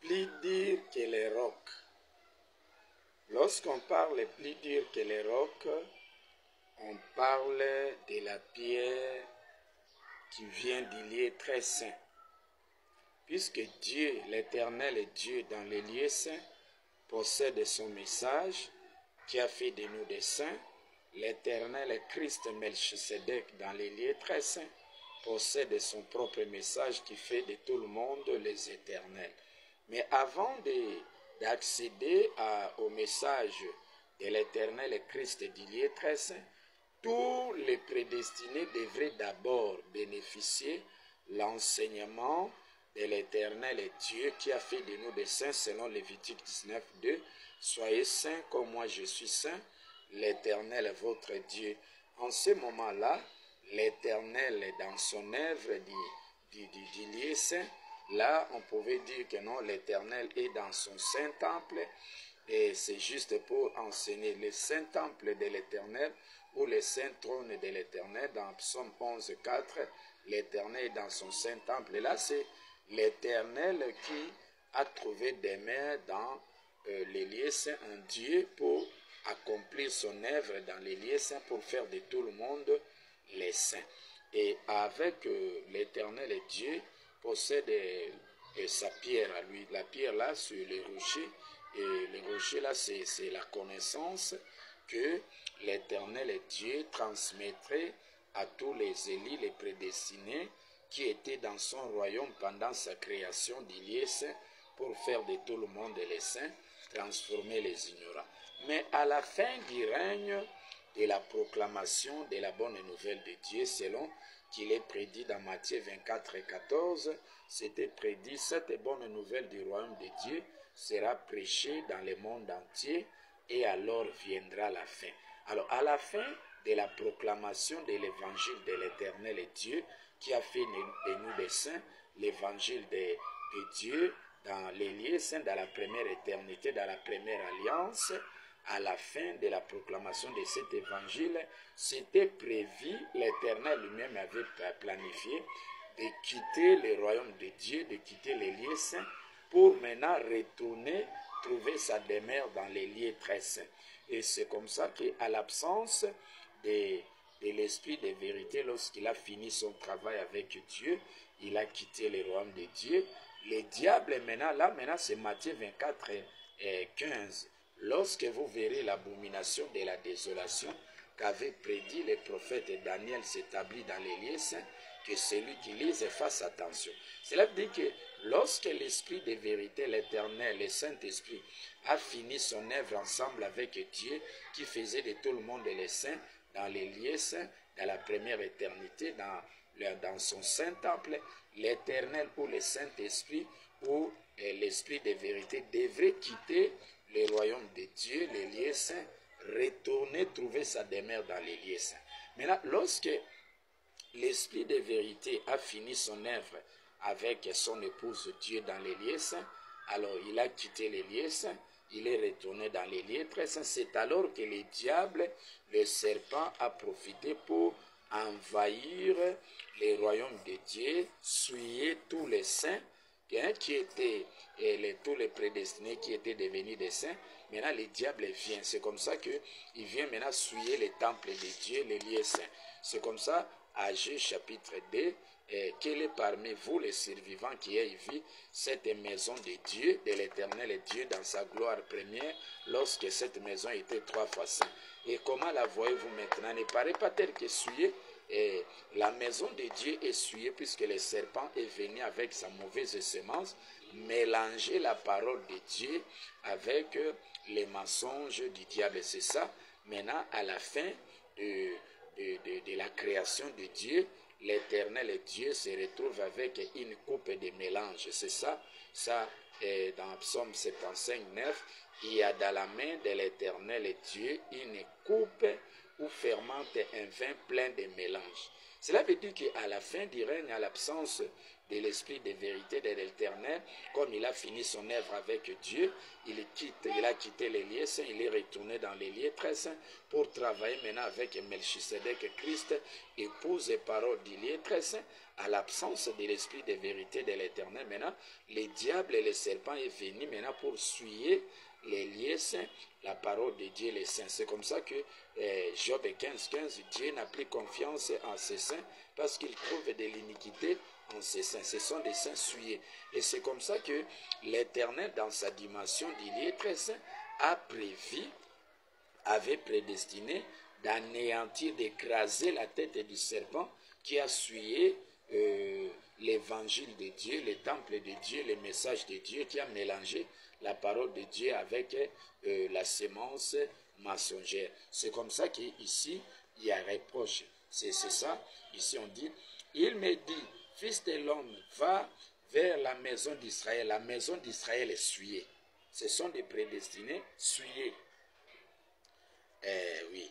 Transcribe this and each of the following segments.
Plus dur que les rocs. Lorsqu'on parle plus dur que les rocs, on parle de la pierre qui vient du lieu très saint. Puisque Dieu, l'Éternel Dieu dans les lieux saints, possède son message qui a fait de nous des saints, l'Éternel Christ Melchisedec dans les lieux très saints possède son propre message qui fait de tout le monde les éternels. Mais avant d'accéder au message de l'Éternel Christ du lieu très saint, tous les prédestinés devraient d'abord bénéficier l'enseignement de l'Éternel Dieu qui a fait de nous des saints selon Lévitique 19, 2. Soyez saints comme moi je suis saint, l'Éternel votre Dieu. En ce moment-là, l'Éternel dans son œuvre du lieu saint, là on pouvait dire que non, l'Éternel est dans son saint temple et c'est juste pour enseigner le saint temple de l'Éternel ou le saint trône de l'Éternel. Dans Psaume 11, 4, l'Éternel est dans son saint temple. Et là c'est l'Éternel qui a trouvé des mains dans les lieux saints, un Dieu pour accomplir son œuvre dans les lieux saints, pour faire de tout le monde les saints. Et avec l'Éternel et Dieu possède sa pierre à lui. La pierre là sur les rochers, et les rochers là c'est la connaissance que l'Éternel et Dieu transmettrait à tous les élus, les prédestinés qui étaient dans son royaume pendant sa création du lieu saint pour faire de tout le monde les saints, transformer les ignorants. Mais à la fin du règne de la proclamation de la bonne nouvelle de Dieu, selon qu'il est prédit dans Matthieu 24 et 14, c'était prédit, cette bonne nouvelle du royaume de Dieu sera prêchée dans le monde entier et alors viendra la fin. Alors à la fin de la proclamation de l'évangile de l'Éternel et Dieu, qui a fait de nous des saints, l'évangile de Dieu dans les lieux saints, dans la première éternité, dans la première alliance, à la fin de la proclamation de cet évangile, c'était prévu, l'Éternel lui-même avait planifié de quitter le royaume de Dieu, de quitter les lieux saints, pour maintenant retourner, trouver sa demeure dans les lieux très saints. Et c'est comme ça qu'à l'absence de l'esprit de vérité, lorsqu'il a fini son travail avec Dieu, il a quitté le royaume de Dieu. Le diable maintenant, c'est Matthieu 24 et 15. Lorsque vous verrez l'abomination de la désolation qu'avait prédit le prophète Daniel s'établit dans les lieux saints, que celui qui lise fasse attention. Cela veut dire que lorsque l'Esprit de vérité, l'Éternel, le Saint-Esprit, a fini son œuvre ensemble avec Dieu, qui faisait de tout le monde les saints, dans les lieux saints, dans la première éternité, dans son saint temple, l'Éternel ou le Saint-Esprit ou l'Esprit de vérité devrait quitter le royaume de Dieu, les lieux saints, retourner trouver sa demeure dans les lieux saints. Maintenant, lorsque l'Esprit de vérité a fini son œuvre avec son épouse Dieu dans les lieux saints, alors il a quitté les lieux saints, il est retourné dans les lieux très saints. C'est alors que le diable, le serpent, a profité pour envahir le royaume de Dieu, souiller tous les saints qui étaient, tous les prédestinés qui étaient devenus des saints. Maintenant, le diable vient. C'est comme ça qu'il vient maintenant souiller les temples de Dieu, les lieux saints. C'est comme ça, Agé chapitre 2, quel est parmi vous les survivants qui aient vu cette maison de Dieu, de l'Éternel Dieu dans sa gloire première, lorsque cette maison était 3 fois sainte. Et comment la voyez-vous maintenant? Ne paraît pas tel que souillée. Et la maison de Dieu est souillée puisque le serpent est venu avec sa mauvaise semence mélanger la parole de Dieu avec les mensonges du diable. C'est ça. Maintenant, à la fin de la création de Dieu, l'Éternel Dieu se retrouve avec une coupe de mélange. C'est ça. Ça, dans Psaume 75, 9, il y a dans la main de l'Éternel Dieu une coupe où fermente un vin plein de mélange. Cela veut dire qu'à la fin du règne, à l'absence de l'esprit de vérité de l'Éternel, comme il a fini son œuvre avec Dieu, il a quitté les lieux saints, il est retourné dans les lieux très saints pour travailler maintenant avec Melchisedec Christ, épouse et parole du lieu très saint, à l'absence de l'esprit de vérité de l'Éternel. Maintenant, les diables et les serpents est venu maintenant pour souiller les lieux saints, la parole de Dieu, les saints. C'est comme ça que Job 15, Dieu n'a plus confiance en ses saints parce qu'il trouve de l'iniquité en ses saints. Ce sont des saints souillés. Et c'est comme ça que l'Éternel, dans sa dimension du lieu très saint, avait prédestiné d'anéantir, d'écraser la tête du serpent qui a souillé l'évangile de Dieu, le temple de Dieu, le message de Dieu, qui a mélangé la parole de Dieu avec la sémence mensongère. C'est comme ça qu'ici, il y a reproche. C'est ça. Ici, on dit, il me dit, fils de l'homme, va vers la maison d'Israël. La maison d'Israël est souillée. Ce sont des prédestinés souillés. Oui.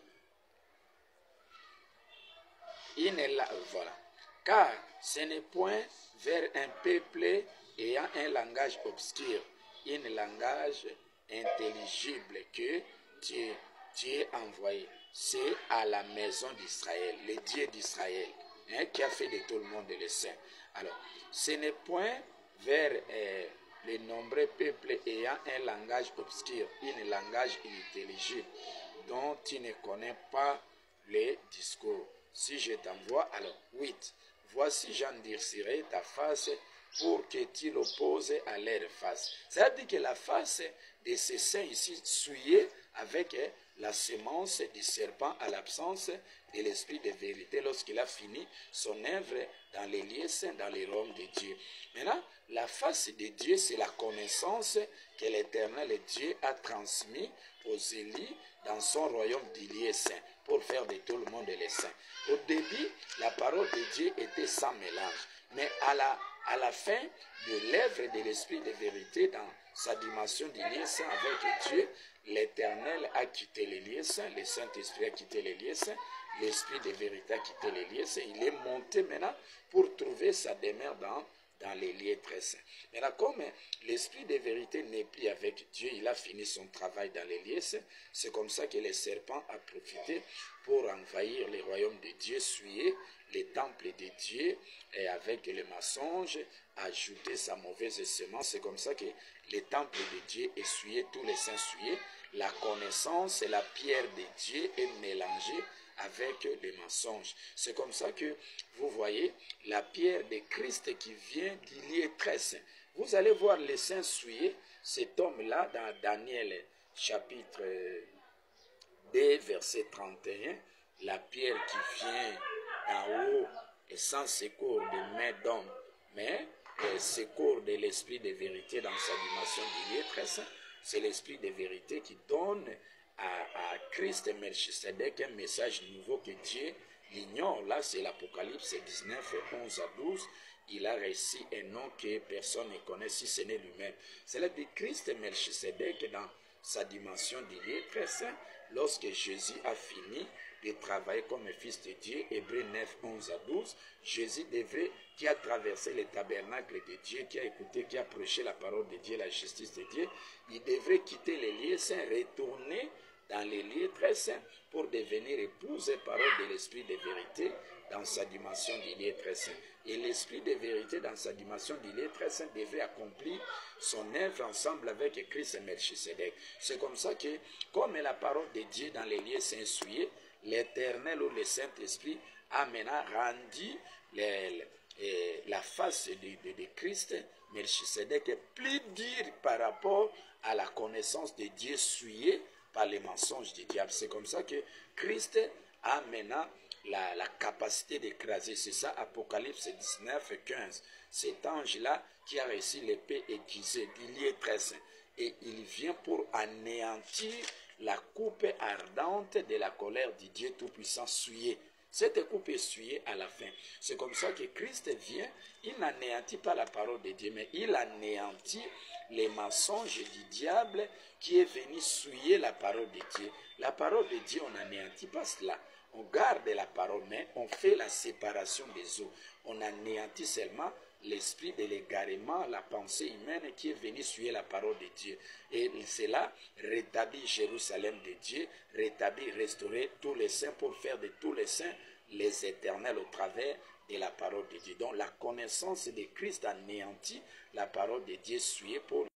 Voilà. Car ce n'est point vers un peuple ayant un langage obscur, un langage intelligible que tu es envoyé. C'est à la maison d'Israël, le Dieu d'Israël, qui a fait de tout le monde le saint. Alors, ce n'est point vers les nombreux peuples ayant un langage obscur, un langage inintelligible, dont tu ne connais pas les discours. Si je t'envoie, alors 8. Voici j'endurcirai ta face pour que tu l'opposes à leur face. C'est-à-dire que la face de ces saints ici souillés avec la sémence du serpent à l'absence de l'esprit de vérité lorsqu'il a fini son œuvre dans les lieux saints, dans les royaumes de Dieu. Maintenant, la face de Dieu, c'est la connaissance que l'Éternel Dieu a transmis aux élus dans son royaume du lieu saint pour faire de tout le monde les saints. Au début, la parole de Dieu était sans mélange, mais à la fin de l'œuvre de l'esprit de vérité dans sa dimension du lieu saint avec Dieu, l'Éternel a quitté les lieux saints, le Saint-Esprit a quitté les lieux saints, l'Esprit de vérité a quitté les lieux saints. Il est monté maintenant pour trouver sa demeure dans les lieux très saints. Maintenant, comme l'Esprit de vérité n'est plus avec Dieu, il a fini son travail dans les lieux saints. C'est comme ça que le serpent a profité pour envahir les royaumes de Dieu, souiller les temples de Dieu et avec le mensonge, ajouter sa mauvaise semence. C'est comme ça que les temples de Dieu est souillé, tous les saints souillés. La connaissance et la pierre de Dieu est mélangée avec les mensonges. C'est comme ça que vous voyez la pierre de Christ qui vient du lieu très saint. Vous allez voir les saints souillés, cet homme-là dans Daniel chapitre 2 verset 31, la pierre qui vient d'en haut et sans secours de main d'homme, mais secours de l'esprit de vérité dans sa dimension du lieu très saint. C'est l'esprit de vérité qui donne à Christ et Melchisedec un message nouveau que Dieu l'ignore. Là, c'est l'Apocalypse 19, 11 à 12. Il a reçu un nom que personne ne connaît si ce n'est lui-même. C'est là que Christ et Melchisedec dans sa dimension du lieu très saint, lorsque Jésus a fini de travailler comme fils de Dieu, Hébreux 9, 11 à 12, Jésus qui a traversé le tabernacle de Dieu, qui a écouté, qui a prêché la parole de Dieu, la justice de Dieu, il devrait quitter les lieux saints, retourner dans les lieux très saints pour devenir épouse et parole de l'esprit de vérité dans sa dimension du lieu très saint. Et l'esprit de vérité dans sa dimension du lieu très saint devrait accomplir son œuvre ensemble avec Christ et Melchisedec. C'est comme ça que, comme la parole de Dieu dans les lieux saints souillés, l'Éternel ou le Saint-Esprit a maintenant rendu la face de Christ, Melchisedec, est plus dure par rapport à la connaissance de Dieu souillée par les mensonges du diable. C'est comme ça que Christ a maintenant la capacité d'écraser. C'est ça, Apocalypse 19, 15. Cet ange-là qui a reçu l'épée aiguisée du lieu très saint. Et il vient pour anéantir la coupe ardente de la colère du Dieu Tout-Puissant souillée. Cette coupe est souillée à la fin. C'est comme ça que Christ vient, il n'anéantit pas la parole de Dieu, mais il anéantit les mensonges du diable qui est venu souiller la parole de Dieu. La parole de Dieu, on n'anéantit pas cela. On garde la parole, mais on fait la séparation des eaux. On anéantit seulement l'esprit de l'égarement, la pensée humaine qui est venue suivre la parole de Dieu. Et cela rétablit Jérusalem de Dieu, rétablit, restaurer tous les saints pour faire de tous les saints les éternels au travers de la parole de Dieu. Donc la connaissance de Christ anéantit la parole de Dieu suivie pour